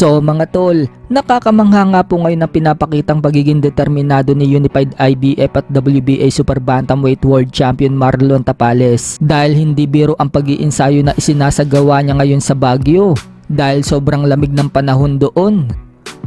So mga tol, nakakamangha nga po ngayon ang pinapakitang pagiging determinado ni Unified IBF at WBA Super Bantamweight World Champion Marlon Tapales dahil hindi biro ang pag-iinsayo na isinasagawa niya ngayon sa Baguio dahil sobrang lamig ng panahon doon.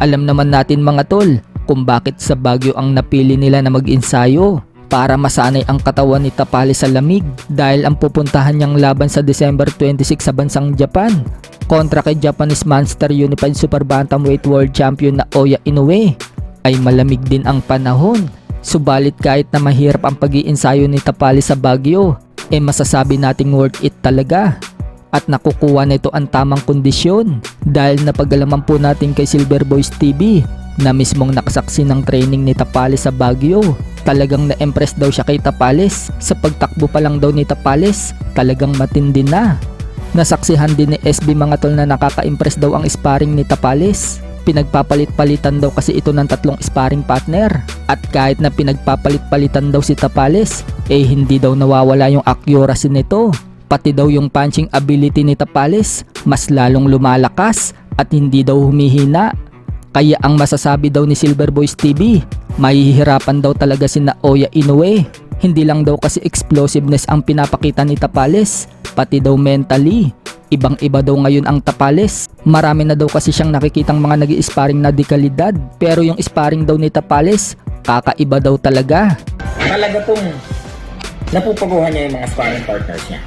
Alam naman natin mga tol kung bakit sa Baguio ang napili nila na mag-insayo. Para masanay ang katawan ni Tapales sa lamig dahil ang pupuntahan niyang laban sa December 26 sa bansang Japan kontra kay Japanese Monster Unified Super Bantamweight World Champion na Oya Inoue ay malamig din ang panahon. Subalit kahit na mahirap ang pag-iinsayo ni Tapales sa Baguio, masasabi nating worth it talaga at nakukuha nito ang tamang kondisyon dahil napag-alaman po natin kay Silver Boys TV na mismong nakasaksi ng training ni Tapales sa Baguio. Talagang na-impress daw siya kay Tapales. Sa pagtakbo pa lang daw ni Tapales, talagang matindi na. Nasaksihan din ni SB mga tol na nakaka-impress daw ang sparring ni Tapales. Pinagpapalit-palitan daw kasi ito ng 3 sparring partner. At kahit na pinagpapalit-palitan daw si Tapales, hindi daw nawawala yung accuracy nito. Pati daw yung punching ability ni Tapales, mas lalong lumalakas at hindi daw humihina. Kaya ang masasabi daw ni Silver Boys TV, mahihirapan daw talaga si Oya Inoue. Hindi lang daw kasi explosiveness ang pinapakita ni Tapales, pati daw mentally. Ibang-iba daw ngayon ang Tapales. Marami na daw kasi siyang nakikitang mga nag-i-sparring na dekalidad. Pero yung sparring daw ni Tapales, kakaiba daw talaga. Talaga pong napupaguhan niya yung mga sparring partners niya.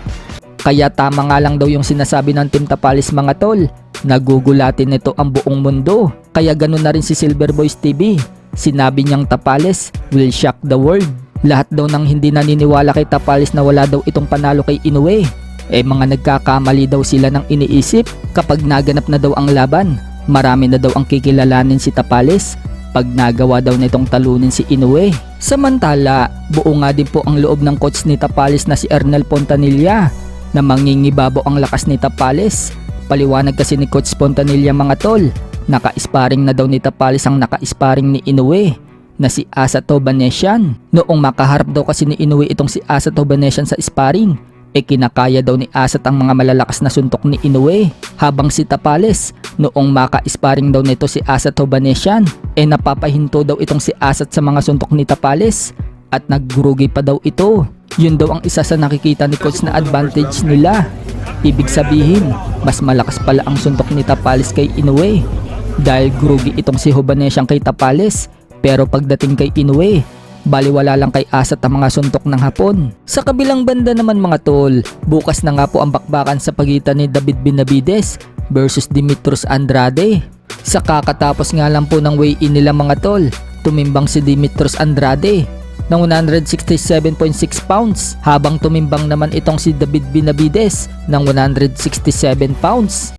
Kaya tama nga lang daw yung sinasabi ng Team Tapales mga tol. Nagugulatin nito ang buong mundo. Kaya ganun na rin si Silver Boys TV. Sinabi niyang Tapales will shock the world. Lahat daw ng hindi naniniwala kay Tapales na wala daw itong panalo kay Inoue, mga nagkakamali daw sila ng iniisip. Kapag naganap na daw ang laban, marami na daw ang kikilalanin si Tapales pag nagawa daw nitong talunin si Inoue. Samantala, buo nga din po ang loob ng coach ni Tapales na si Ernel Pontanilla na mangingibabaw ang lakas ni Tapales. Paliwanag kasi ni Coach Pontanilla mga tol, naka-sparring na daw ni Tapales ang naka-sparring ni Inoue na si Asato Banesian. Noong makaharap daw kasi ni Inoue itong si Asato Banesian sa sparring, kinakaya daw ni Asat ang mga malalakas na suntok ni Inoue. Habang si Tapales, noong maka-sparring daw nito si Asato Banesian, napapahinto daw itong si Asat sa mga suntok ni Tapales at naggurugi pa daw ito. Yun daw ang isa sa nakikita ni coach na advantage nila. Ibig sabihin, mas malakas pala ang suntok ni Tapales kay Inoue dahil grugi itong si Hobanesian kay Tapales, pero pagdating kay Inoue, baliwala lang kay Asat ang mga suntok ng Hapon. Sa kabilang banda naman mga tol, bukas na nga po ang bakbakan sa pagitan ni David Benavides versus Dimitrios Andrade. Sa kakatapos nga lang po ng weigh-in nila mga tol, tumimbang si Dimitrios Andrade ng 167.6 pounds habang tumimbang naman itong si David Benavides ng 167 pounds.